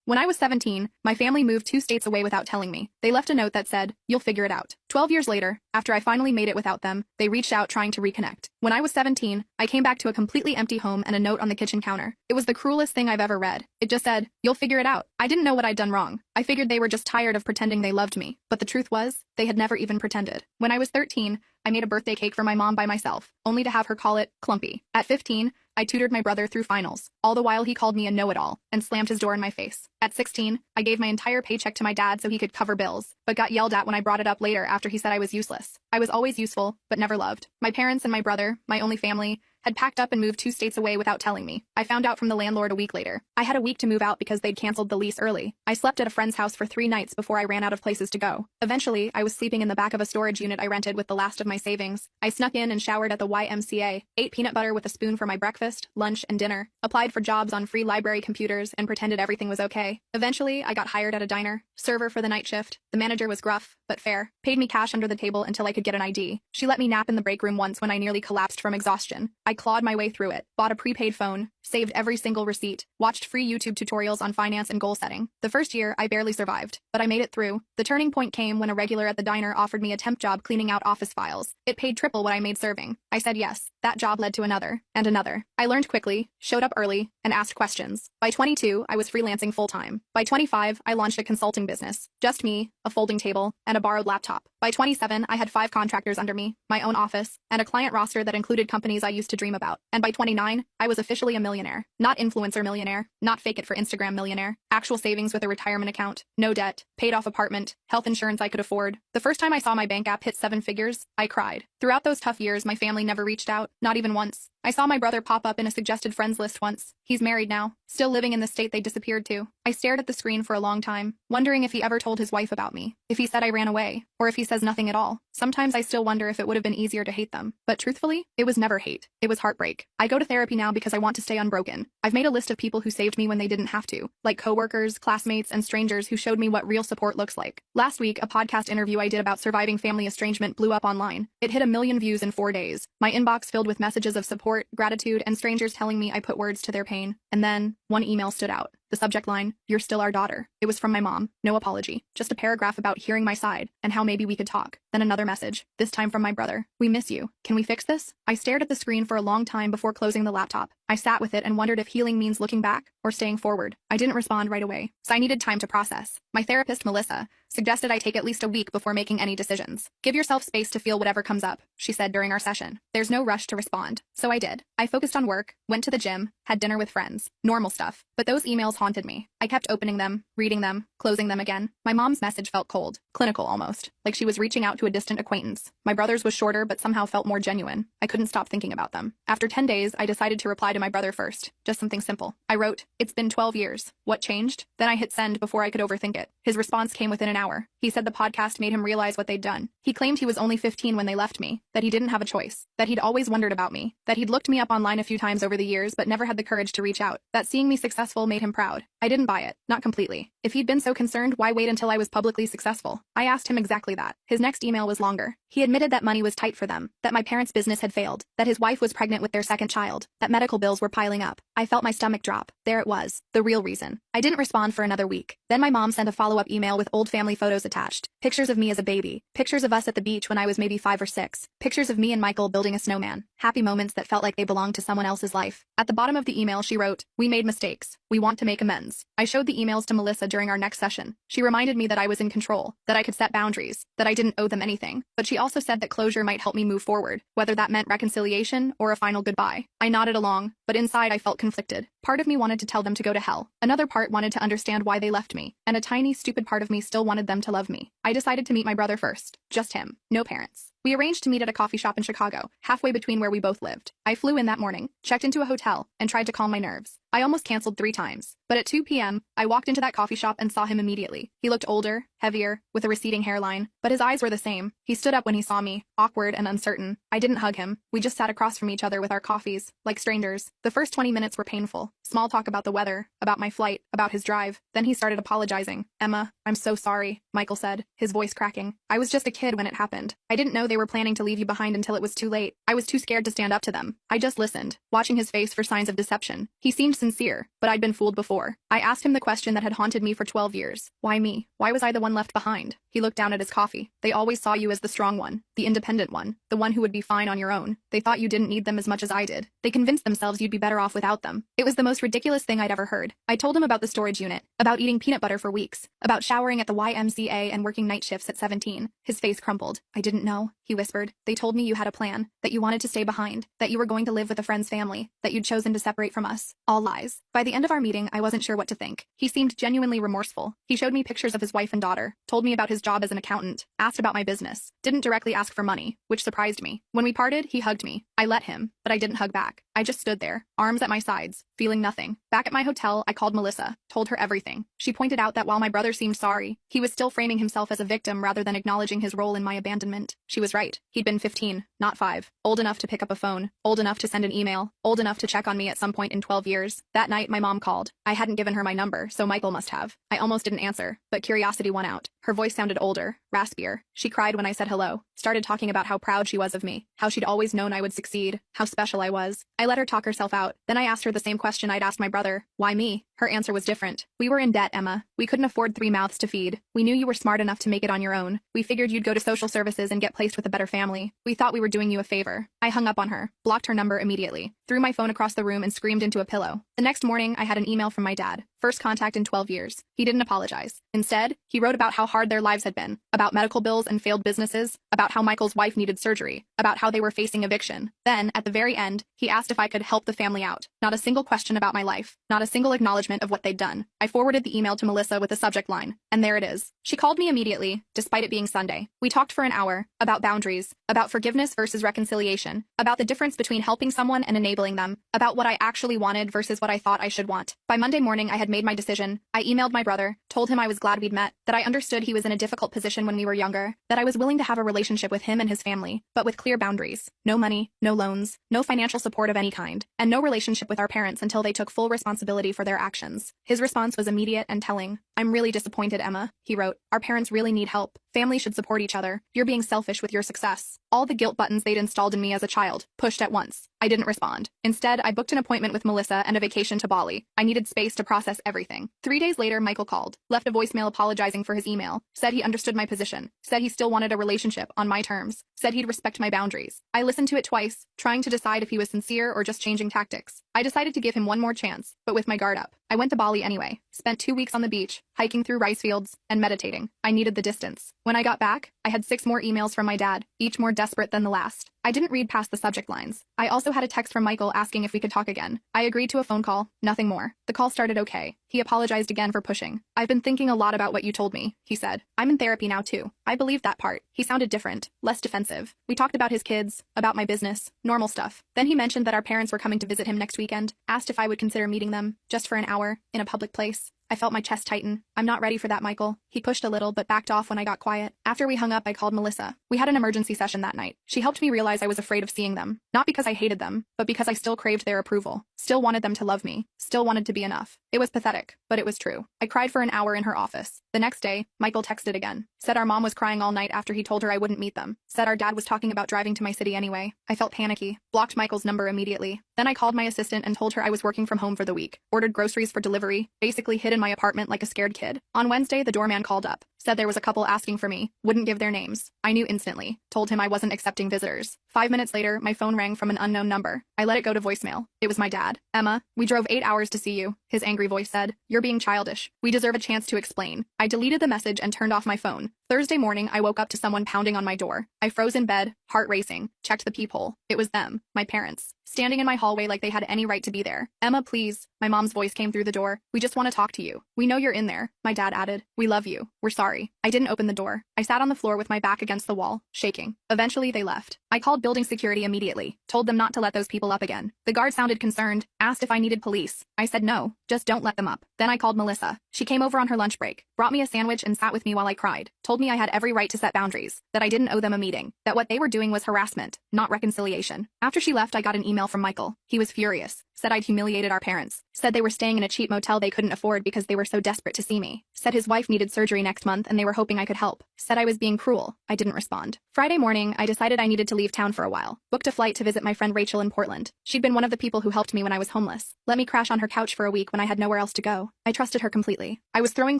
When I was 17, my family moved 2 states away without telling me. They left a note that said, "You'll figure it out." 12 years later, after I finally made it without them, they reached out trying to reconnect. When I was 17, I came back to a completely empty home and a note on the kitchen counter. It was the cruelest thing I've ever read. It just said, "You'll figure it out." I didn't know what I'd done wrong. I figured they were just tired of pretending they loved me. But the truth was, they had never even pretended. When I was 13, I made a birthday cake for my mom by myself, only to have her call it clumpy. At 15, I tutored my brother through finals. All the while he called me a know-it-all and slammed his door in my face. At 16, I gave my entire paycheck to my dad so he could cover bills, but got yelled at when I brought it up later after he said I was useless. I was always useful, but never loved. My parents and my brother, my only family, had packed up and moved 2 states away without telling me. I found out from the landlord a week later. I had a week to move out because they'd canceled the lease early. I slept at a friend's house for 3 nights before I ran out of places to go. Eventually, I was sleeping in the back of a storage unit I rented with the last of my savings. I snuck in and showered at the YMCA, ate peanut butter with a spoon for my breakfast, lunch, and dinner, applied for jobs on free library computers, and pretended everything was okay. Eventually, I got hired at a diner, server for the night shift. The manager was gruff, but fair, paid me cash under the table until I could get an ID. She let me nap in the break room once when I nearly collapsed from exhaustion. I clawed my way through it, bought a prepaid phone, saved every single receipt, watched free YouTube tutorials on finance and goal setting. The first year, I barely survived, but I made it through. The turning point came when a regular at the diner offered me a temp job cleaning out office files. It paid triple what I made serving. I said yes. That job led to another, and another. I learned quickly, showed up early, and asked questions. By 22, I was freelancing full-time. By 25, I launched a consulting business. Just me, a folding table, and a borrowed laptop. By 27, I had 5 contractors under me, my own office, and a client roster that included companies I used to dream about. And by 29, I was officially a millionaire. Not influencer millionaire, not fake it for Instagram millionaire. Actual savings with a retirement account, no debt, paid off apartment, health insurance I could afford. The first time I saw my bank app hit 7 figures, I cried. Throughout those tough years, my family never reached out, not even once. I saw my brother pop up in a suggested friends list once. He's married now, still living in the state they disappeared to. I stared at the screen for a long time, wondering if he ever told his wife about me, if he said I ran away, or if he says nothing at all. Sometimes I still wonder if it would have been easier to hate them. But truthfully, it was never hate. It was heartbreak. I go to therapy now because I want to stay unbroken. I've made a list of people who saved me when they didn't have to, like coworkers, classmates, and strangers who showed me what real support looks like. Last week, a podcast interview I did about surviving family estrangement blew up online. It hit 1 million views in 4 days. My inbox filled with messages of support, gratitude, and strangers telling me I put words to their pain. And then, one email stood out. The subject line, "You're still our daughter." It was from my mom. No apology. Just a paragraph about hearing my side and how maybe we could talk. Then another message, this time from my brother. "We miss you. Can we fix this?" I stared at the screen for a long time before closing the laptop. I sat with it and wondered if healing means looking back or staying forward. I didn't respond right away, so I needed time to process. My therapist, Melissa, suggested I take at least a week before making any decisions. "Give yourself space to feel whatever comes up," she said during our session. "There's no rush to respond." So I did. I focused on work, went to the gym, had dinner with friends. Normal stuff. But those emails haunted me. I kept opening them, reading them, closing them again. My mom's message felt cold, clinical almost, like she was reaching out to a distant acquaintance. My brother's was shorter but somehow felt more genuine. I couldn't stop thinking about them. After 10 days, I decided to reply to my brother first. Just something simple. I wrote, "It's been 12 years. What changed?" Then I hit send before I could overthink it. His response came within an hour. He said the podcast made him realize what they'd done. He claimed he was only 15 when they left me, that he didn't have a choice, that he'd always wondered about me, that he'd looked me up online a few times over the years but never had the courage to reach out, that seeing me successful made him proud. I didn't buy it. Not completely. If he'd been so concerned, why wait until I was publicly successful? I asked him exactly that. His next email was longer. He admitted that money was tight for them, that my parents' business had failed, that his wife was pregnant with their second child, that medical bills were piling up. I felt my stomach drop. There it was, the real reason. I didn't respond for another week. Then my mom sent a follow-up email with old family photos attached. Pictures of me as a baby. Pictures of us at the beach when I was maybe 5 or 6. Pictures of me and Michael building a snowman. Happy moments that felt like they belonged to someone else's life. At the bottom of the email she wrote, "We made mistakes. We want to make amends." I showed the emails to Melissa during our next session. She reminded me that I was in control, that I could set boundaries, that I didn't owe them anything. But she also said that closure might help me move forward, whether that meant reconciliation or a final goodbye. I nodded along, but inside I felt conflicted. Part of me wanted to tell them to go to hell. Another part wanted to understand why they left me. And a tiny, stupid part of me still wanted them to love me. I decided to meet my brother first. Just him. No parents. We arranged to meet at a coffee shop in Chicago, halfway between where we both lived. I flew in that morning, checked into a hotel, and tried to calm my nerves. I almost canceled 3 times. But at 2 p.m., I walked into that coffee shop and saw him immediately. He looked older, heavier, with a receding hairline, but his eyes were the same. He stood up when he saw me, awkward and uncertain. I didn't hug him. We just sat across from each other with our coffees, like strangers. The first 20 minutes were painful. Small talk about the weather, about my flight, about his drive. Then he started apologizing. Emma, I'm so sorry, Michael said, his voice cracking. I was just a kid when it happened. I didn't know they were planning to leave you behind until it was too late. I was too scared to stand up to them. I just listened, watching his face for signs of deception. He seemed sincere, but I'd been fooled before. I asked him the question that had haunted me for 12 years. Why me? Why was I the one left behind? He looked down at his coffee. They always saw you as the strong one, the independent one, the one who would be fine on your own. They thought you didn't need them as much as I did. They convinced themselves you'd be better off without them. It was the most ridiculous thing I'd ever heard. I told him about the storage unit, about eating peanut butter for weeks, about showering at the YMCA and working night shifts at 17. His face crumpled. I didn't know, he whispered. They told me you had a plan, that you wanted to stay behind, that you were going to live with a friend's family, that you'd chosen to separate from us. All lies. By the end of our meeting, I wasn't sure what to think. He seemed genuinely remorseful. He showed me pictures of his wife and daughter, told me about his job as an accountant, asked about my business, didn't directly ask for money, which surprised me. When we parted, he hugged me. I let him, but I didn't hug back. I just stood there, arms at my sides, feeling nothing. Back at my hotel, I called Melissa, told her everything. She pointed out that while my brother seemed sorry, he was still framing himself as a victim rather than acknowledging his role in my abandonment. She was right. He'd been 15, not 5, old enough to pick up a phone, old enough to send an email, old enough to check on me at some point in 12 years. That night, my mom called. I hadn't given her my number, so Michael must have. I almost didn't answer, but curiosity won out. Her voice sounded older, raspier. She cried when I said hello, started talking about how proud she was of me, how she'd always known I would succeed, how special I was. I let her talk herself out. Then I asked her the same question I'd asked my brother. Why me? Her answer was different. We were in debt, Emma. We couldn't afford 3 mouths to feed. We knew you were smart enough to make it on your own. We figured you'd go to social services and get placed with a better family. We thought we were doing you a favor. I hung up on her, blocked her number immediately, threw my phone across the room and screamed into a pillow. The next morning, I had an email from my dad. First contact in 12 years. He didn't apologize. Instead, he wrote about how hard their lives had been, about medical bills and failed businesses, about how Michael's wife needed surgery, about how they were facing eviction. Then, at the very end, he asked if I could help the family out. Not a single question about my life, not a single acknowledgement of what they'd done. I forwarded the email to Melissa with the subject line, and there it is. She called me immediately, despite it being Sunday. We talked for an hour, about boundaries, about forgiveness versus reconciliation, about the difference between helping someone and enabling them, about what I actually wanted versus what I thought I should want. By Monday morning, I had made my decision. I emailed my brother, told him I was glad we'd met, that I understood he was in a difficult position when we were younger, that I was willing to have a relationship with him and his family, but with clear boundaries. No money, no loans, no financial support of any kind, and no relationship with our parents until they took full responsibility for their actions. His response was immediate and telling. I'm really disappointed, Emma, he wrote. Our parents really need help. Families should support each other. You're being selfish with your success. All the guilt buttons they'd installed in me as a child, pushed at once. I didn't respond. Instead, I booked an appointment with Melissa and a vacation to Bali. I needed space to process everything. 3 days later, Michael called, left a voicemail apologizing for his email, said he understood my position, said he still wanted a relationship on my terms, said he'd respect my boundaries. I listened to it twice, trying to decide if he was sincere or just changing tactics. I decided to give him one more chance, but with my guard up. I went to Bali anyway, spent 2 weeks on the beach, hiking through rice fields, and meditating. I needed the distance. When I got back, I had 6 more emails from my dad, each more desperate than the last. I didn't read past the subject lines. I also had a text from Michael asking if we could talk again. I agreed to a phone call, nothing more. The call started okay. He apologized again for pushing. I've been thinking a lot about what you told me, he said. I'm in therapy now too. I believed that part. He sounded different, less defensive. We talked about his kids, about my business, normal stuff. Then he mentioned that our parents were coming to visit him next weekend, asked if I would consider meeting them, just for an hour, in a public place. I felt my chest tighten. I'm not ready for that, Michael. He pushed a little but backed off when I got quiet. After we hung up, I called Melissa. We had an emergency session that night. She helped me realize I was afraid of seeing them. Not because I hated them, but because I still craved their approval. Still wanted them to love me. Still wanted to be enough. It was pathetic, but it was true. I cried for an hour in her office. The next day, Michael texted again. Said our mom was crying all night after he told her I wouldn't meet them. Said our dad was talking about driving to my city anyway. I felt panicky. Blocked Michael's number immediately. Then I called my assistant and told her I was working from home for the week. Ordered groceries for delivery. Basically hid in my apartment like a scared kid. On Wednesday, the doorman called up. Said there was a couple asking for me. Wouldn't give their names. I knew instantly. Told him I wasn't accepting visitors. 5 minutes later, my phone rang from an unknown number. I let it go to voicemail. It was my dad. Emma, we drove 8 hours to see you, his angry voice said. You're being childish. We deserve a chance to explain. I deleted the message and turned off my phone. Thursday morning, I woke up to someone pounding on my door. I froze in bed, heart racing, checked the peephole. It was them, my parents, standing in my hallway like they had any right to be there. Emma, please. My mom's voice came through the door. We just want to talk to you. We know you're in there, my dad added. We love you. We're sorry. sorry. I didn't open the door. I sat on the floor with my back against the wall, shaking. Eventually, they left. I called building security immediately, told them not to let those people up again. The guard sounded concerned, asked if I needed police. I said no, just don't let them up. Then I called Melissa. She came over on her lunch break, brought me a sandwich and sat with me while I cried, told me I had every right to set boundaries, that I didn't owe them a meeting, that what they were doing was harassment, not reconciliation. After she left, I got an email from Michael. He was furious, said I'd humiliated our parents, said they were staying in a cheap motel they couldn't afford because they were so desperate to see me, said his wife needed surgery next month and they were hoping I could help, said I was being cruel. I didn't respond. Friday morning, I decided I needed to leave town for a while, booked a flight to visit my friend Rachel in Portland. She'd been one of the people who helped me when I was homeless, let me crash on her couch for a week when I had nowhere else to go. I trusted her completely. I was throwing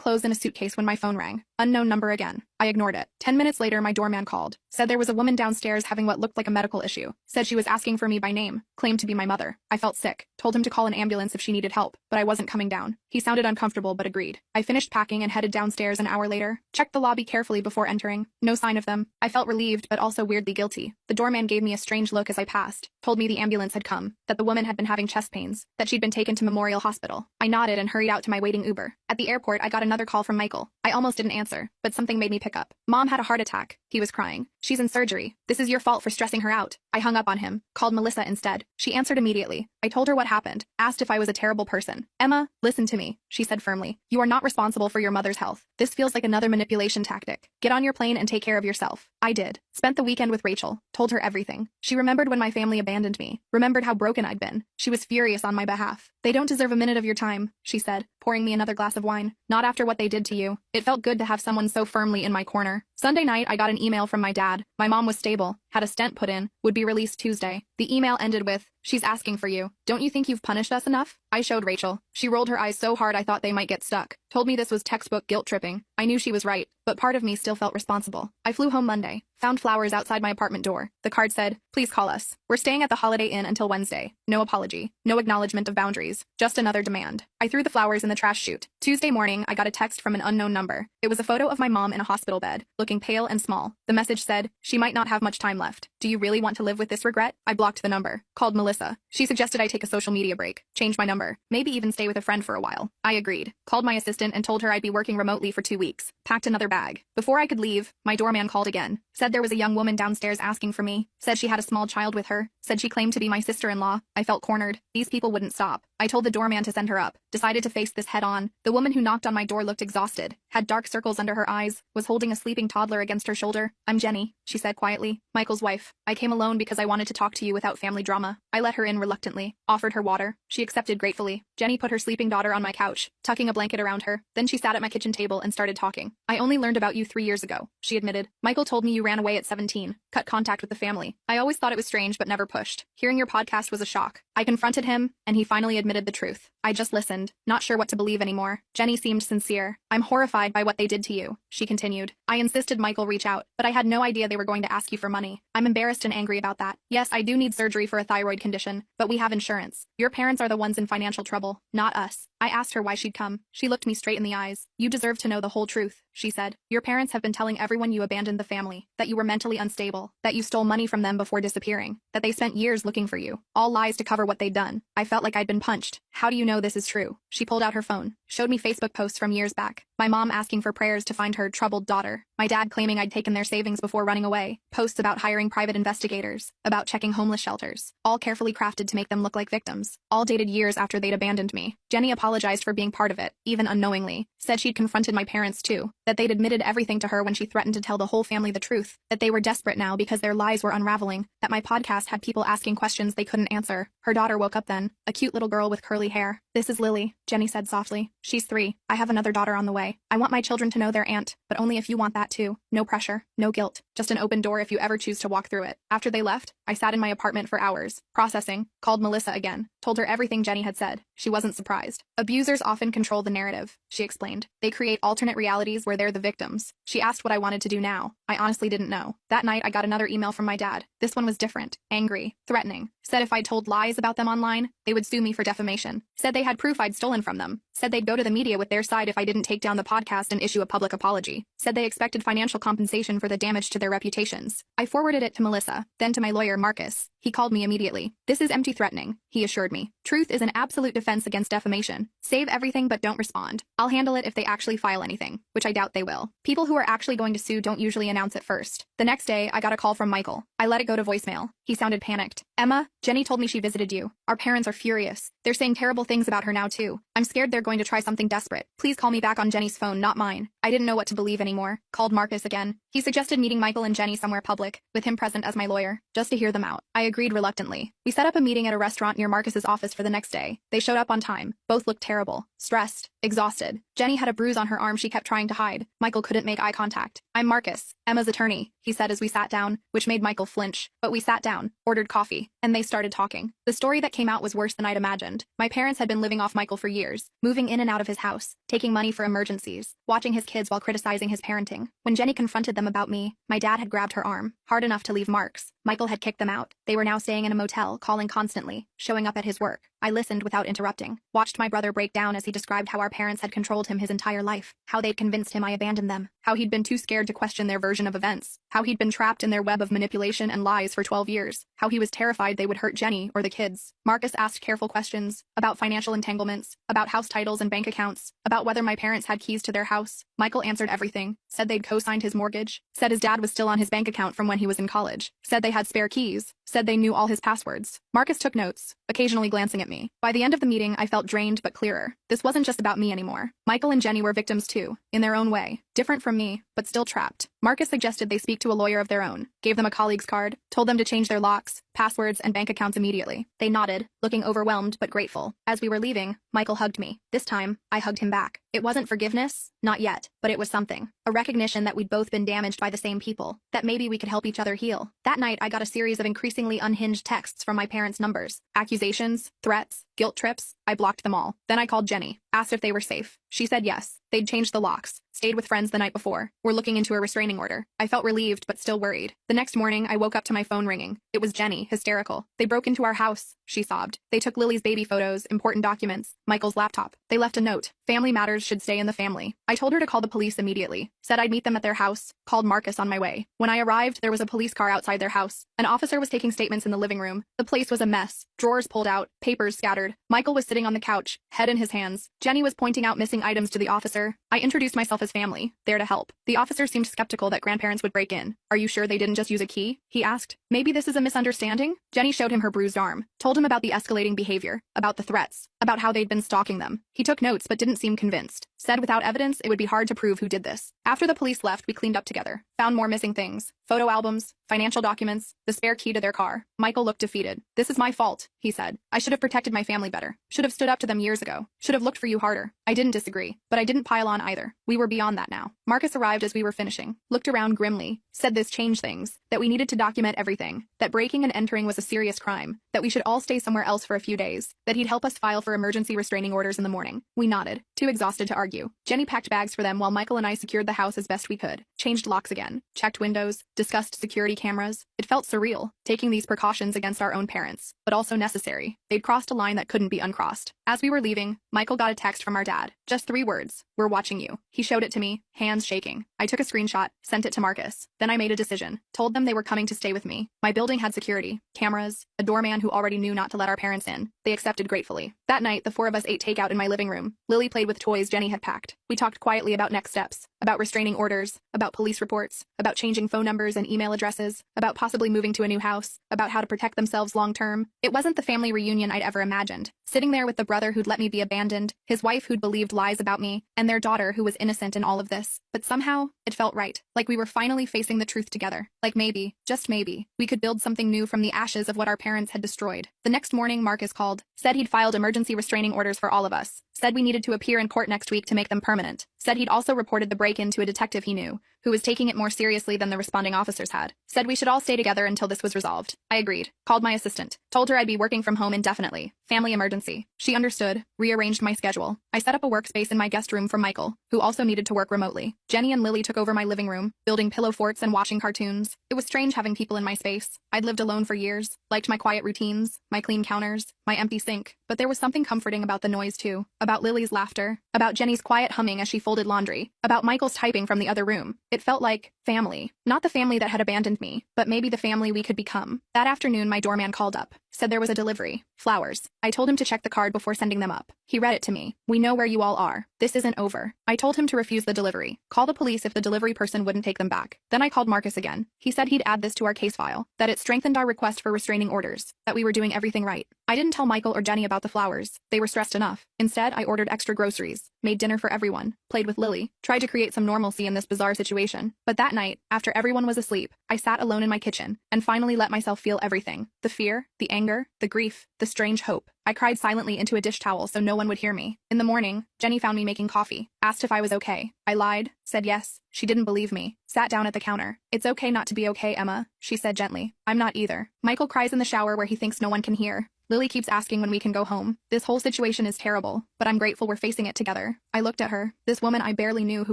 clothes in a suitcase when my phone rang. Unknown number again. I ignored it. 10 minutes later, my doorman called, said there was a woman downstairs having what looked like a medical issue, said she was asking for me by name, claimed to be my mother. I felt sick, told him to call an ambulance if she needed help, but I wasn't coming down. He sounded uncomfortable but agreed. I finished packing and headed downstairs an hour later, checked the lobby carefully before entering. No sign of them. I felt relieved but also weirdly guilty. The doorman gave me a strange look as I passed, told me the ambulance had come, that the woman had been having chest pains, that she'd been taken to Memorial Hospital. I nodded and hurried out to my waiting Uber. At the airport, I got another call from Michael. I almost didn't answer, but something made me pick up. Mom had a heart attack. He was crying. She's in surgery. This is your fault for stressing her out. I hung up on him, called Melissa instead. She answered immediately. I told her what happened, asked if I was a terrible person. Emma, listen to me, she said firmly. You are not responsible for your mother's health. This feels like another manipulation tactic. Get on your plane and take care of yourself. I did. Spent the weekend with Rachel, told her everything. She remembered when my family abandoned me, remembered how broken I'd been. She was furious on my behalf. They don't deserve a minute of your time, she said, pouring me another glass of wine. Not after what they did to you. It felt good to have someone so firmly in my corner. Sunday night, I got an email from my dad. My mom was stable, had a stent put in, would be released Tuesday. The email ended with, she's asking for you. Don't you think you've punished us enough? I showed Rachel. She rolled her eyes so hard I thought they might get stuck. Told me this was textbook guilt tripping. I knew she was right, but part of me still felt responsible. I flew home Monday, found flowers outside my apartment door. The card said, please call us. We're staying at the Holiday Inn until Wednesday. No apology, no acknowledgement of boundaries, just another demand. I threw the flowers in the trash chute. Tuesday morning, I got a text from an unknown number. It was a photo of my mom in a hospital bed, looking pale and small. The message said, she might not have much time left. Do you really want to live with this regret? I blocked the number, called Melissa. She suggested I take a social media break, change my number, maybe even stay with a friend for a while. I agreed, called my assistant and told her I'd be working remotely for 2 weeks, packed another bag. Before I could leave, my doorman called again, said there was a young woman downstairs asking for me, said she had a small child with her, said she claimed to be my sister-in-law. I felt cornered. These people wouldn't stop. I told the doorman to send her up, decided to face this head on. The woman who knocked on my door looked exhausted, had dark circles under her eyes, was holding a sleeping toddler against her shoulder. I'm Jenny, she said quietly, Michael's wife. I came alone because I wanted to talk to you without family drama. I let her in reluctantly, offered her water. She accepted gratefully. Jenny put her sleeping daughter on my couch, tucking a blanket around her. Then she sat at my kitchen table and started talking. I only learned about you 3 years ago, she admitted. Michael told me you ran away at 17, cut contact with the family. I always thought it was strange but never pushed. Hearing your podcast was a shock. I confronted him, and he finally admitted the truth. I just listened, not sure what to believe anymore. Jenny seemed sincere. I'm horrified by what they did to you, she continued. I insisted Michael reach out, but I had no idea they were going to ask you for money. I'm embarrassed and angry about that. Yes, I do need surgery for a thyroid condition, but we have insurance. Your parents are the ones in financial trouble, not us. I asked her why she'd come. She looked me straight in the eyes. You deserve to know the whole truth, she said. Your parents have been telling everyone you abandoned the family, that you were mentally unstable, that you stole money from them before disappearing, that they spent years looking for you. All lies to cover what they'd done. I felt like I'd been punched. How do you know this is true? She pulled out her phone, showed me Facebook posts from years back. My mom asking for prayers to find her troubled daughter. My dad claiming I'd taken their savings before running away. Posts about hiring private investigators, about checking homeless shelters. All carefully crafted to make them look like victims. All dated years after they'd abandoned me. Jenny apologized for being part of it, even unknowingly. Said she'd confronted my parents too. That they'd admitted everything to her when she threatened to tell the whole family the truth. That they were desperate now because their lies were unraveling. That my podcast had people asking questions they couldn't answer. Her daughter woke up then. A cute little girl with curly hair. This is Lily, Jenny said softly. She's 3. I have another daughter on the way. I want my children to know their aunt, but only if you want that too. No pressure, no guilt. Just an open door if you ever choose to walk through it. After they left, I sat in my apartment for hours, processing, called Melissa again, told her everything Jenny had said. She wasn't surprised. Abusers often control the narrative, she explained. They create alternate realities where they're the victims. She asked what I wanted to do now. I honestly didn't know. That night, I got another email from my dad. This one was different, angry, threatening. Said if I told lies about them online, they would sue me for defamation. Said they had proof I'd stolen from them. Said they'd go to the media with their side if I didn't take down the podcast and issue a public apology. Said they expected financial compensation for the damage to their reputations. I forwarded it to Melissa, then to my lawyer, Marcus. He called me immediately. This is empty threatening, he assured me. Truth is an absolute defense against defamation. Save everything but don't respond. I'll handle it if they actually file anything, which I doubt they will. People who are actually going to sue don't usually announce it first. The next day, I got a call from Michael. I let it go to voicemail. He sounded panicked. Emma, Jenny told me she visited you. Our parents are furious. They're saying terrible things about her now too. I'm scared they're going to try something desperate. Please call me back on Jenny's phone, not mine. I didn't know what to believe anymore. Called Marcus again. He suggested meeting Michael and Jenny somewhere public, with him present as my lawyer, just to hear them out. I agreed reluctantly. We set up a meeting at a restaurant near Marcus's office for the next day. They showed up on time. Both looked terrible. Stressed. Exhausted. Jenny had a bruise on her arm she kept trying to hide. Michael couldn't make eye contact. I'm Marcus, Emma's attorney, he said as we sat down, which made Michael flinch. But we sat down, ordered coffee, and they started talking. The story that came out was worse than I'd imagined. My parents had been living off Michael for years, moving in and out of his house, taking money for emergencies, watching his kids while criticizing his parenting. When Jenny confronted them about me, my dad had grabbed her arm, hard enough to leave marks. Michael had kicked them out. They were now staying in a motel, calling constantly, showing up at his work. I listened without interrupting, watched my brother break down as he described how our parents had controlled him his entire life, how they'd convinced him I abandoned them, how he'd been too scared to question their version of events, how he'd been trapped in their web of manipulation and lies for 12 years, how he was terrified they would hurt Jenny or the kids. Marcus asked careful questions about financial entanglements, about house titles and bank accounts, about whether my parents had keys to their house. Michael answered everything, said they'd co-signed his mortgage, said his dad was still on his bank account from when he was in college, said they had spare keys, said they knew all his passwords. Marcus took notes, occasionally glancing at me. By the end of the meeting, I felt drained but clearer. This wasn't just about me anymore. Michael and Jenny were victims too, in their own way, different from me, but still trapped. Marcus suggested they speak to a lawyer of their own, gave them a colleague's card, told them to change their locks, passwords, and bank accounts immediately. They nodded, looking overwhelmed but grateful. As we were leaving, Michael hugged me. This time, I hugged him back. It wasn't forgiveness, not yet, but it was something. A recognition that we'd both been damaged by the same people, that maybe we could help each other heal. That night, I got a series of increasingly unhinged texts from my parents' numbers. Accusations, threats, guilt trips. I blocked them all. Then I called Jenny, asked if they were safe. She said yes. They'd changed the locks, stayed with friends the night before, were looking into a restraining order. I felt relieved but still worried. The next morning, I woke up to my phone ringing. It was Jenny, hysterical. They broke into our house, she sobbed. They took Lily's baby photos, important documents, Michael's laptop. They left a note. Family matters should stay in the family. I told her to call the police immediately, said I'd meet them at their house, called Marcus on my way. When I arrived, there was a police car outside their house. An officer was taking statements in the living room. The place was a mess. Drawers pulled out, papers scattered. Michael was sitting on the couch, head in his hands. Jenny was pointing out missing items to the officer. I introduced myself as family, there to help. The officer seemed skeptical that grandparents would break in. Are you sure they didn't just use a key? He asked. Maybe this is a misunderstanding? Jenny showed him her bruised arm, told him about the escalating behavior, about the threats, about how they'd been stalking them. He took notes but didn't seem convinced. Said without evidence, it would be hard to prove who did this. After the police left, we cleaned up together. Found more missing things. Photo albums, financial documents, the spare key to their car. Michael looked defeated. This is my fault, he said. I should have protected my family better. Should have stood up to them years ago. Should have looked for you harder. I didn't disagree, but I didn't pile on either. We were beyond that now. Marcus arrived as we were finishing, looked around grimly, said this changed things, that we needed to document everything, that breaking and entering was a serious crime, that we should all stay somewhere else for a few days, that he'd help us file for emergency restraining orders in the morning. We nodded, too exhausted to argue. Jenny packed bags for them while Michael and I secured the house as best we could, changed locks again, checked windows, discussed security cameras. It felt surreal, taking these precautions against our own parents, but also necessary. They'd crossed a line that couldn't be uncrossed. As we were leaving, Michael got a text from our dad. Just 3 words. We're watching you. He showed it to me, hands shaking. I took a screenshot, sent it to Marcus. Then I made a decision. Told them they were coming to stay with me. My building had security, cameras, a doorman who already knew not to let our parents in. They accepted gratefully. That night, the 4 of us ate takeout in my living room. Lily played with toys Jenny had packed. We talked quietly about next steps, about restraining orders, about police reports, about changing phone numbers and email addresses, about possibly moving to a new house, about how to protect themselves long term. It wasn't the family reunion I'd ever imagined. Sitting there with the brother who'd let me be abandoned, his wife who'd believed lies about me, and their daughter who was innocent in all of this. But somehow, it felt right. Like we were finally facing the truth together. Like maybe, just maybe, we could build something new from the ashes of what our parents had destroyed. The next morning, Marcus called, said he'd filed emergency restraining orders for all of us, said we needed to appear in court next week to make them permanent, said he'd also reported the break-in to a detective he knew, who was taking it more seriously than the responding officers had, said we should all stay together until this was resolved. I agreed, called my assistant, told her I'd be working from home indefinitely, family emergency. She understood, rearranged my schedule. I set up a workspace in my guest room for Michael, who also needed to work remotely. Jenny and Lily took over my living room, building pillow forts and watching cartoons. It was strange having people in my space. I'd lived alone for years, liked my quiet routines, my clean counters, my empty sink, but there was something comforting about the noise too, about Lily's laughter, about Jenny's quiet humming as she folded laundry, about Michael's typing from the other room. It felt like family. Not the family that had abandoned me, but maybe the family we could become. That afternoon, my doorman called up, Said there was a delivery. Flowers. I told him to check the card before sending them up. He read it to me. We know where you all are. This isn't over. I told him to refuse the delivery. Call the police if the delivery person wouldn't take them back. Then I called Marcus again. He said he'd add this to our case file, that it strengthened our request for restraining orders, that we were doing everything right. I didn't tell Michael or Jenny about the flowers. They were stressed enough. Instead, I ordered extra groceries, made dinner for everyone, played with Lily, tried to create some normalcy in this bizarre situation. But that night, after everyone was asleep, I sat alone in my kitchen and finally let myself feel everything. The fear, the anger, the grief, the strange hope. I cried silently into a dish towel so no one would hear me. In the morning, Jenny found me making coffee, asked if I was okay. I lied, said yes. She didn't believe me. Sat down at the counter. It's okay not to be okay, Emma, she said gently. I'm not either. Michael cries in the shower where he thinks no one can hear. Lily keeps asking when we can go home. This whole situation is terrible, but I'm grateful we're facing it together. I looked at her, this woman I barely knew who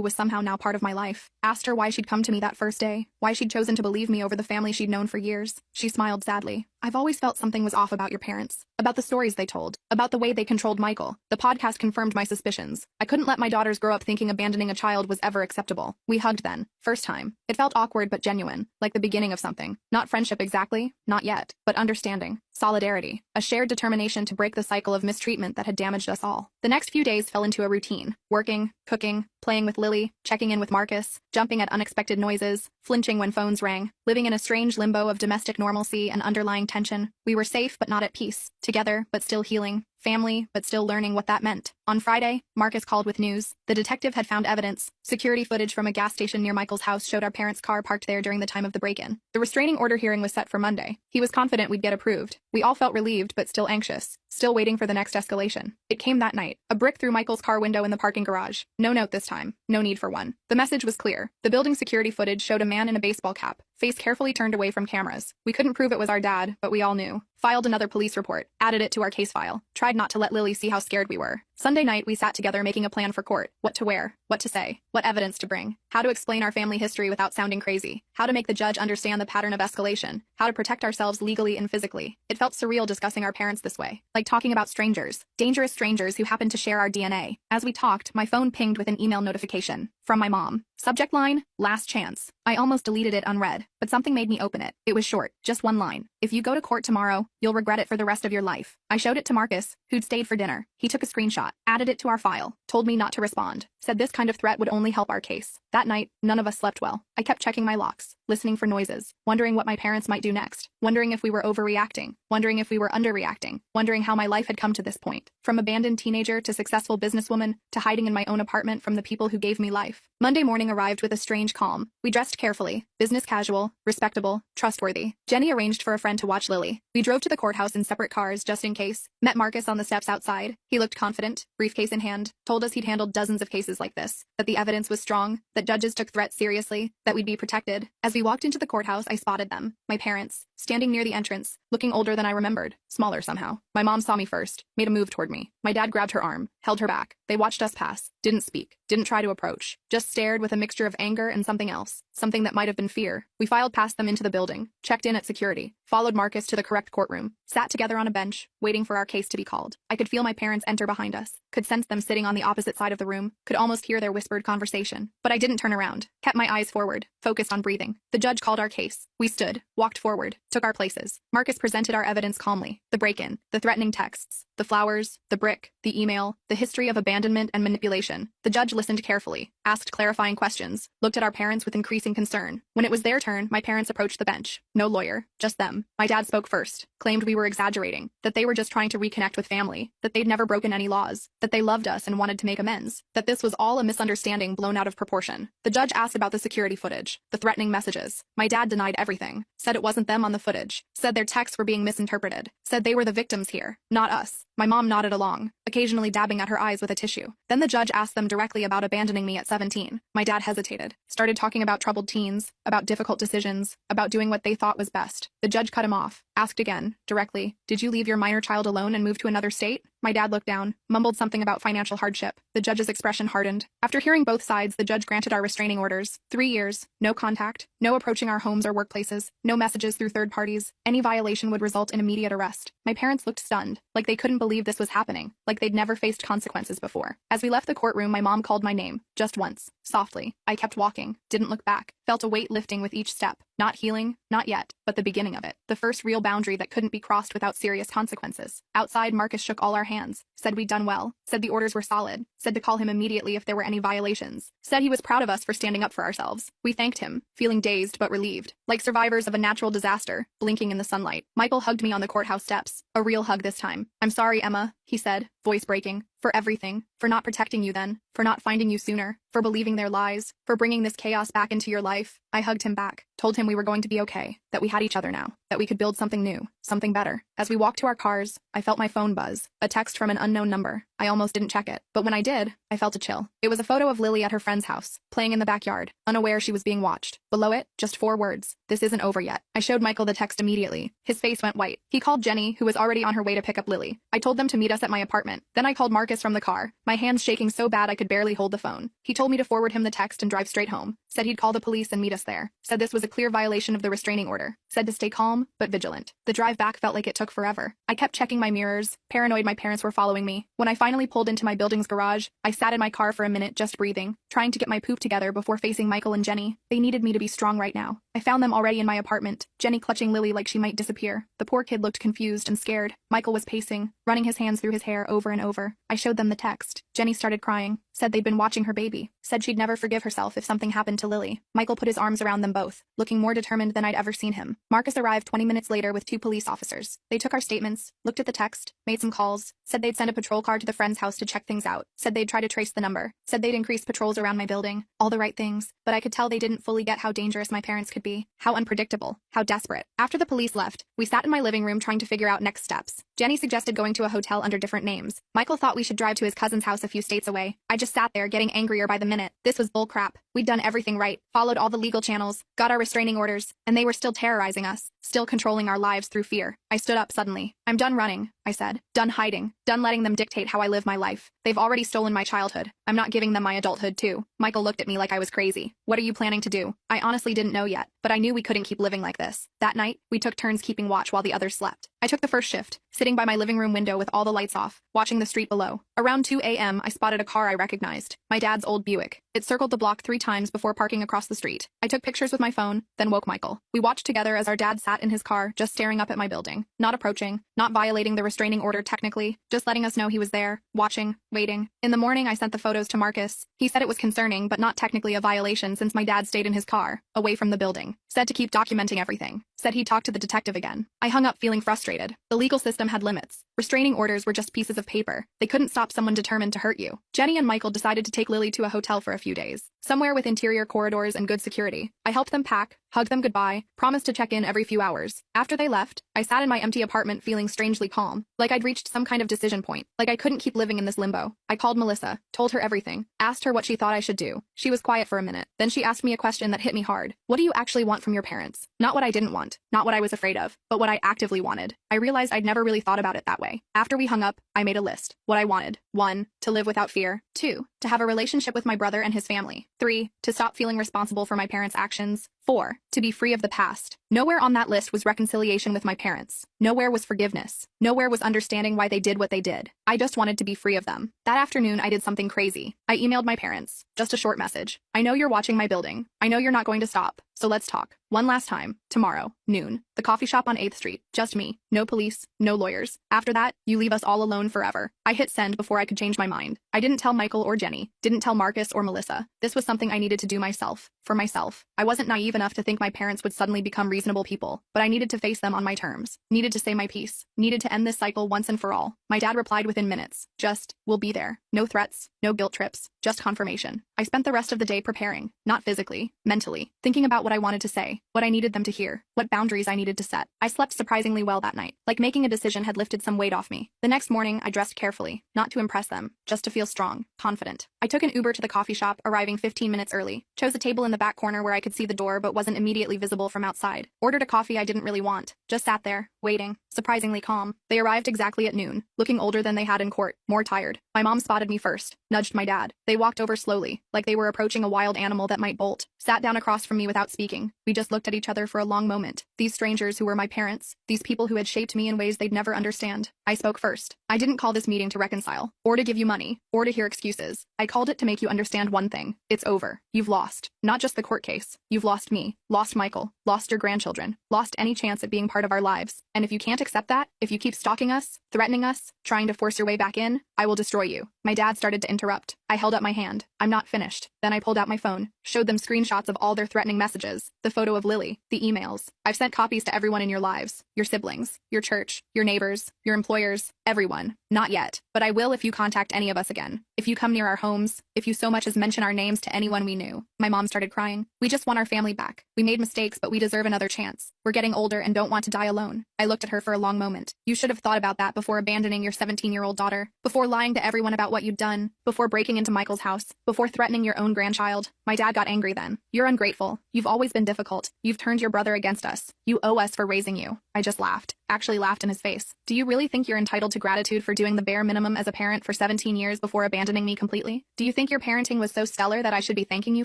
was somehow now part of my life. Asked her why she'd come to me that first day, why she'd chosen to believe me over the family she'd known for years. She smiled sadly. I've always felt something was off about your parents, about the stories they told, about the way they controlled Michael. The podcast confirmed my suspicions. I couldn't let my daughters grow up thinking abandoning a child was ever acceptable. We hugged then. First time. It felt awkward but genuine, like the beginning of something. Not friendship exactly, not yet, but understanding. Solidarity. A shared determination to break the cycle of mistreatment that had damaged us all. The next few days fell into a routine. Working, cooking, playing with Lily, checking in with Marcus, jumping at unexpected noises, flinching when phones rang, living in a strange limbo of domestic normalcy and underlying tension. We were safe but not at peace. Together, but still healing. Family, but still learning what that meant. On Friday, Marcus called with news. The detective had found evidence. Security footage from a gas station near Michael's house showed our parents' car parked there during the time of the break-in. The restraining order hearing was set for Monday. He was confident we'd get approved. We all felt relieved but still anxious, still waiting for the next escalation. It came that night. A brick through Michael's car window in the parking garage. No note this time. No need for one. The message was clear. The building security footage showed a man in a baseball cap, face carefully turned away from cameras. We couldn't prove it was our dad, but we all knew. Filed another police report, added it to our case file, tried not to let Lily see how scared we were. Sunday night, we sat together making a plan for court. What to wear, what to say, what evidence to bring, how to explain our family history without sounding crazy, how to make the judge understand the pattern of escalation, how to protect ourselves legally and physically. It felt surreal discussing our parents this way, like talking about strangers, dangerous strangers who happened to share our DNA. As we talked, my phone pinged with an email notification from my mom. Subject line, last chance. I almost deleted it unread, but something made me open it. It was short, just one line. If you go to court tomorrow, you'll regret it for the rest of your life. I showed it to Marcus, who'd stayed for dinner. He took a screenshot, added it to our file, told me not to respond, said this kind of threat would only help our case. That night, none of us slept well. I kept checking my locks, listening for noises, wondering what my parents might do next, wondering if we were overreacting, wondering if we were underreacting, wondering how my life had come to this point. From abandoned teenager to successful businesswoman to hiding in my own apartment from the people who gave me life. Monday morning arrived with a strange calm. We dressed carefully, business casual, respectable, trustworthy. Jenny arranged for a friend to watch Lily. We drove to the courthouse in separate cars just in case. Met Marcus on the steps outside. He looked confident, briefcase in hand, told us he'd handled dozens of cases like this, that the evidence was strong, that judges took threats seriously, that we'd be protected. As we walked into the courthouse, I spotted them, my parents, standing near the entrance, looking older than I remembered, smaller somehow. My mom saw me first, made a move toward me. My dad grabbed her arm, held her back. They watched us pass, didn't speak, didn't try to approach, just stared with a mixture of anger and something else, something that might have been fear. We filed past them into the building, checked in at security, followed Marcus to the correct courtroom, sat together on a bench, waiting for our case to be called. I could feel my parents enter behind us, could sense them sitting on the opposite side of the room, could almost hear their whispered conversation. But I didn't turn around, kept my eyes forward, focused on breathing. The judge called our case. We stood, walked forward, took our places. Marcus presented our evidence calmly. The break-in, the threatening texts, the flowers, the brick, the email, the history of abandonment and manipulation. The judge listened carefully, asked clarifying questions, looked at our parents with increasing concern. When it was their turn, my parents approached the bench. No lawyer, just them. My dad spoke first, claimed we were exaggerating, that they were just trying to reconnect with family, that they'd never broken any laws, that they loved us and wanted to make amends, that this was all a misunderstanding blown out of proportion. The judge asked about the security footage, the threatening messages. My dad denied everything, said it wasn't them on the footage, said their texts were being misinterpreted, said they were the victims here, not us. My mom nodded along, occasionally dabbing at her eyes with a tissue. Then the judge asked them directly about abandoning me at 17. My dad hesitated, started talking about troubled teens, about difficult decisions, about doing what they thought was best. The judge cut him off, asked again, directly, did you leave your minor child alone and move to another state? My dad looked down, mumbled something about financial hardship. The judge's expression hardened. After hearing both sides, the judge granted our restraining orders. 3 years, no contact, no approaching our homes or workplaces, no messages through third parties. Any violation would result in immediate arrest. My parents looked stunned, like they couldn't believe this was happening, like they'd never faced consequences before. As we left the courtroom, my mom called my name, just once, softly. I kept walking, didn't look back. Felt a weight lifting with each step. Not healing, not yet, but the beginning of it. The first real boundary that couldn't be crossed without serious consequences. Outside, Marcus shook all our hands, said we'd done well, said the orders were solid, said to call him immediately if there were any violations, said he was proud of us for standing up for ourselves. We thanked him, feeling dazed but relieved, like survivors of a natural disaster, blinking in the sunlight. Michael hugged me on the courthouse steps, a real hug this time. "I'm sorry, Emma," he said, voice breaking, "for everything, for not protecting you then, for not finding you sooner, for believing their lies, for bringing this chaos back into your life." I hugged him back, told him we were going to be okay, that we had each other now, that we could build something new, something better. As we walked to our cars, I felt my phone buzz, a text from an unknown number. I almost didn't check it, but when I did, I felt a chill. It was a photo of Lily at her friend's house, playing in the backyard, unaware she was being watched. Below it, just 4 words: "This isn't over yet." I showed Michael the text immediately. His face went white. He called Jenny, who was already on her way to pick up Lily. I told them to meet us at my apartment. Then I called Marcus from the car, my hands shaking so bad I could barely hold the phone. He told me to forward him the text and drive straight home. Said he'd call the police and meet us there. Said this was a clear violation of the restraining order. Said to stay calm, but vigilant. The drive back felt like it took forever. I kept checking my mirrors, paranoid my parents were following me. When I finally pulled into my building's garage, I sat in my car for a minute just breathing, trying to get my poop together before facing Michael and Jenny. They needed me to be strong right now. I found them already in my apartment, Jenny clutching Lily like she might disappear. The poor kid looked confused and scared. Michael was pacing, running his hands through his hair over and over. I showed them the text. Jenny started crying, said they'd been watching her baby, said she'd never forgive herself if something happened to Lily. Michael put his arms around them both, looking more determined than I'd ever seen him. Marcus arrived 20 minutes later with 2 police officers. They took our statements, looked at the text, made some calls, said they'd send a patrol car to the friend's house to check things out, said they'd try to trace the number, said they'd increase patrols around my building. All the right things, but I could tell they didn't fully get how dangerous my parents could be, how unpredictable, how desperate. After the police left, we sat in my living room trying to figure out next steps. Jenny suggested going to a hotel under different names. Michael thought we should drive to his cousin's house a few states away. I just sat there getting angrier by the minute. This was bullcrap. We'd done everything right, followed all the legal channels, got our restraining orders, and they were still terrorizing us, still controlling our lives through fear. I stood up suddenly. "I'm done running," I said. "Done hiding. Done letting them dictate how I live my life. They've already stolen my childhood. I'm not giving them my adulthood too." Michael looked at me like I was crazy. "What are you planning to do?" I honestly didn't know yet, but I knew we couldn't keep living like this. That night, we took turns keeping watch while the others slept. I took the first shift, sitting by my living room window with all the lights off, watching the street below. Around 2 a.m., I spotted a car I recognized, my dad's old Buick. It circled the block 3 times before parking across the street. I took pictures with my phone, then woke Michael. We watched together as our dad sat in his car, just staring up at my building, not approaching, not violating the restraining order technically, just letting us know he was there, watching, waiting. In the morning, I sent the photos to Marcus. He said it was concerning, but not technically a violation since my dad stayed in his car, away from the building. Said to keep documenting everything. Said he'd talk to the detective again. I hung up feeling frustrated. The legal system had limits. Restraining orders were just pieces of paper. They couldn't stop someone determined to hurt you. Jenny and Michael decided to take Lily to a hotel for a few days, somewhere with interior corridors and good security. I helped them pack, hugged them goodbye, promised to check in every few hours. After they left, I sat in my empty apartment feeling strangely calm, like I'd reached some kind of decision point, like I couldn't keep living in this limbo. I called Melissa, told her everything, asked her what she thought I should do. She was quiet for a minute. Then she asked me a question that hit me hard. "What do you actually want from your parents?" Not what I didn't want, not what I was afraid of, but what I actively wanted. I realized I'd never really thought about it that way. After we hung up, I made a list. What I wanted: 1, to live without fear. 2, to have a relationship with my brother and his family. 3, to stop feeling responsible for my parents' actions. 4, to be free of the past. Nowhere on that list was reconciliation with my parents. Nowhere was forgiveness. Nowhere was understanding why they did what they did. I just wanted to be free of them. That afternoon, I did something crazy. I emailed my parents. Just a short message. "I know you're watching my building. I know you're not going to stop. So let's talk. One last time. Tomorrow, noon. The coffee shop on 8th Street. Just me. No police. No lawyers. After that, you leave us all alone forever." I hit send before I could change my mind. I didn't tell Michael or Jenny. Didn't tell Marcus or Melissa. This was something I needed to do myself. For myself. I wasn't naive enough to think my parents would suddenly become reasonable people, but I needed to face them on my terms. Needed to say my piece. Needed to end this cycle once and for all. My dad replied within minutes. Just, "We'll be there." No threats. No guilt trips. Just confirmation. I spent the rest of the day preparing. Not physically. Mentally. Thinking about what I wanted to say. What I needed them to hear. What boundaries I needed to set. I slept surprisingly well that night. Like making a decision had lifted some weight off me. The next morning, I dressed carefully. Not to impress them. Just to feel strong. Confident. I took an Uber to the coffee shop, arriving 15 minutes early. Chose a table in the back corner where I could see the door but wasn't immediately visible from outside. Ordered a coffee I didn't really want. Just sat there, waiting. Surprisingly calm. They arrived exactly at noon. Looking older than they had in court. More tired. My mom spotted me first. nudged my dad. They walked over slowly, like they were approaching a wild animal that might bolt. Sat down across from me without speaking. We just looked at each other for a long moment. These strangers who were my parents, these people who had shaped me in ways they'd never understand. I spoke first. I didn't call this meeting to reconcile, or to give you money, or to hear excuses. I called it to make you understand one thing. It's over. You've lost. Not just the court case. You've lost me, lost Michael, lost your grandchildren, lost any chance at being part of our lives. And if you can't accept that, if you keep stalking us, threatening us, trying to force your way back in, I will destroy you. My dad started to interrupt. I held up my hand. I'm not finished. Then I pulled out my phone, showed them screenshots of all their threatening messages, the photo of Lily, the emails. I've sent copies to everyone in your lives, your siblings, your church, your neighbors, your employers, everyone. Not yet, but I will if you contact any of us again. If you come near our homes, if you so much as mention our names to anyone we knew. My mom started crying. We just want our family back. We made mistakes, but we deserve another chance. We're getting older and don't want to die alone. I looked at her for a long moment. You should have thought about that before abandoning your 17-year-old daughter, before lying to everyone about what you'd done, before breaking into Michael's house, before threatening your own grandchild. My dad got angry then. You're ungrateful. You've always been difficult. You've turned your brother against us. You owe us for raising you. I just laughed. Actually laughed in his face. Do you really think you're entitled to gratitude for doing the bare minimum as a parent for 17 years before abandoning me completely? Do you think your parenting was so stellar that I should be thanking you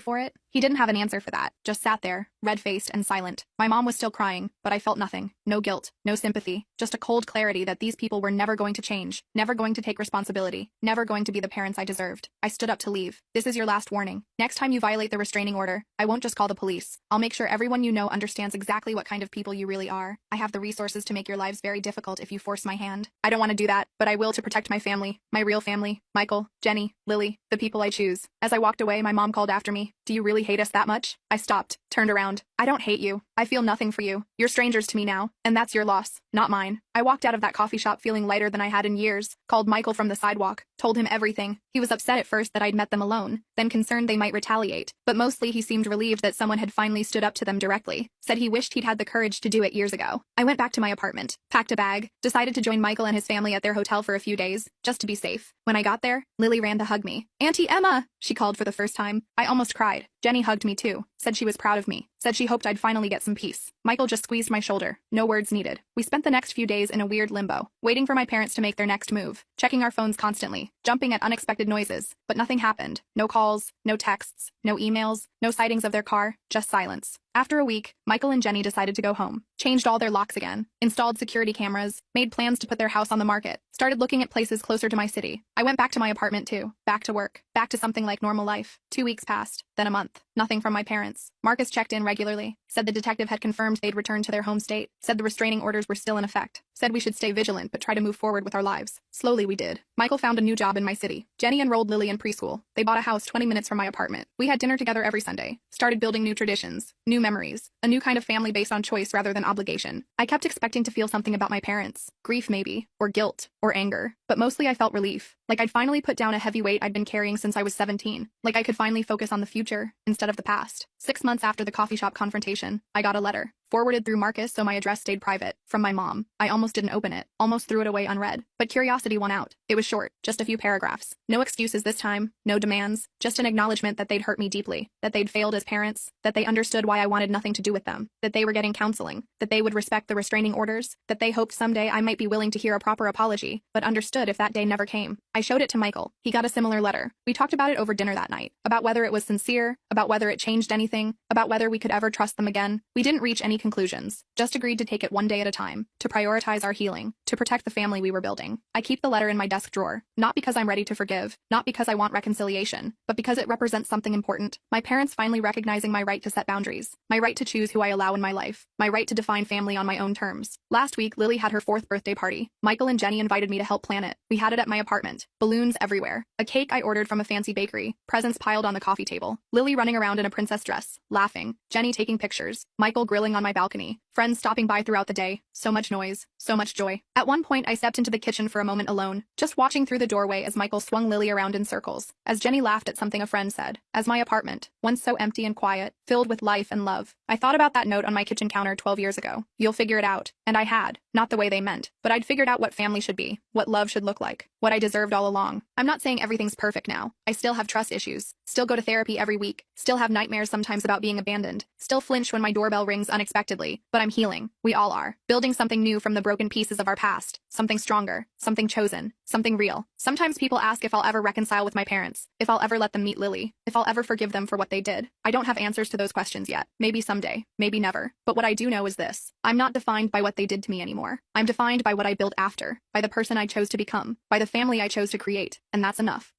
for it? He didn't have an answer for that, just sat there, red-faced and silent. My mom was still crying, but I felt nothing. No guilt, no sympathy, just a cold clarity that these people were never going to change, never going to take responsibility, never going to be the parents I deserved. I stood up to leave. This is your last warning. Next time you violate the restraining order, I won't just call the police. I'll make sure everyone you know understands exactly what kind of people you really are. I have the resources to make your lives very difficult if you force my hand. I don't want to do that, but I will to protect my family, my real family, Michael, Jenny, Lily, the people I choose. As I walked away, my mom called after me. Do you really hate us that much? I stopped, turned around. I don't hate you. I feel nothing for you. You're strangers to me now, and that's your loss, not mine. I walked out of that coffee shop feeling lighter than I had in years, called Michael from the sidewalk, told him everything. He was upset at first that I'd met them alone, then concerned they might retaliate, but mostly he seemed relieved that someone had finally stood up to them directly, said he wished he'd had the courage to do it years ago. I went back to my apartment, packed a bag, decided to join Michael and his family at their hotel for a few days, just to be safe. When I got there, Lily ran to hug me. Auntie Emma, she called for the first time. I almost cried. Jenny hugged me too, said she was proud of me, said she hoped I'd finally get some peace. Michael just squeezed my shoulder, no words needed. We spent the next few days in a weird limbo, waiting for my parents to make their next move, checking our phones constantly, jumping at unexpected noises, but nothing happened. No calls, no texts, no emails, no sightings of their car, just silence. After a week, Michael and Jenny decided to go home, changed all their locks again, installed security cameras, made plans to put their house on the market, started looking at places closer to my city. I went back to my apartment too, back to work, back to something like normal life. 2 weeks passed, then a month. Nothing from my parents. Marcus checked in regularly, said the detective had confirmed they'd returned to their home state, said the restraining orders were still in effect, said we should stay vigilant but try to move forward with our lives. Slowly we did. Michael found a new job in my city. Jenny enrolled Lily in preschool. They bought a house 20 minutes from my apartment. We had dinner together every Sunday, started building new traditions, new memories, a new kind of family based on choice rather than obligation. I kept expecting to feel something about my parents, grief maybe, or guilt, or anger, but mostly I felt relief, like I'd finally put down a heavy weight I'd been carrying since I was 17, like I could finally focus on the future instead of the past. 6 months after the coffee shop confrontation, I got a letter, forwarded through Marcus so my address stayed private, from my mom. I almost didn't open it, almost threw it away unread, but curiosity won out. It was short, just a few paragraphs. No excuses this time, no demands, just an acknowledgement that they'd hurt me deeply, that they'd failed as parents, that they understood why I wanted nothing to do with them, that they were getting counseling, that they would respect the restraining orders, that they hoped someday I might be willing to hear a proper apology, but understood if that day never came. I showed it to Michael. He got a similar letter. We talked about it over dinner that night, about whether it was sincere, about whether it changed anything, about whether we could ever trust them again. We didn't reach any conclusions, just agreed to take it one day at a time, to prioritize our healing, to protect the family we were building. I keep the letter in my desk drawer, not because I'm ready to forgive, not because I want reconciliation, but because it represents something important. My parents finally recognizing my right to set boundaries, my right to choose who I allow in my life, my right to define family on my own terms. Last week, Lily had her 4th birthday party. Michael and Jenny invited me to help plan it. We had it at my apartment. Balloons everywhere. A cake I ordered from a fancy bakery. Presents piled on the coffee table. Lily running around in a princess dress, laughing. Jenny taking pictures. Michael grilling on my balcony. Friends stopping by throughout the day. So much noise. So much joy. At one point, I stepped into the kitchen for a moment alone, just watching through the doorway as Michael swung Lily around in circles, as Jenny laughed at something a friend said. As my apartment, once so empty and quiet, filled with life and love. I thought about that note on my kitchen counter 12 years ago. You'll figure it out. And I had. Not the way they meant, but I'd figured out what family should be, what love should look like, what I deserved all along. I'm not saying everything's perfect now. I still have trust issues, still go to therapy every week, still have nightmares sometimes about being abandoned, Still flinch when my doorbell rings unexpectedly, but I'm healing. We all are. Building something new from the broken pieces of our past. Something stronger, something chosen, something real. Sometimes people ask if I'll ever reconcile with my parents, if I'll ever let them meet Lily, if I'll ever forgive them for what they did. I don't have answers to those questions yet. Maybe someday, maybe never. But what I do know is this. I'm not defined by what they did to me anymore. I'm defined by what I built after, by the person I chose to become, by the family I chose to create, and that's enough.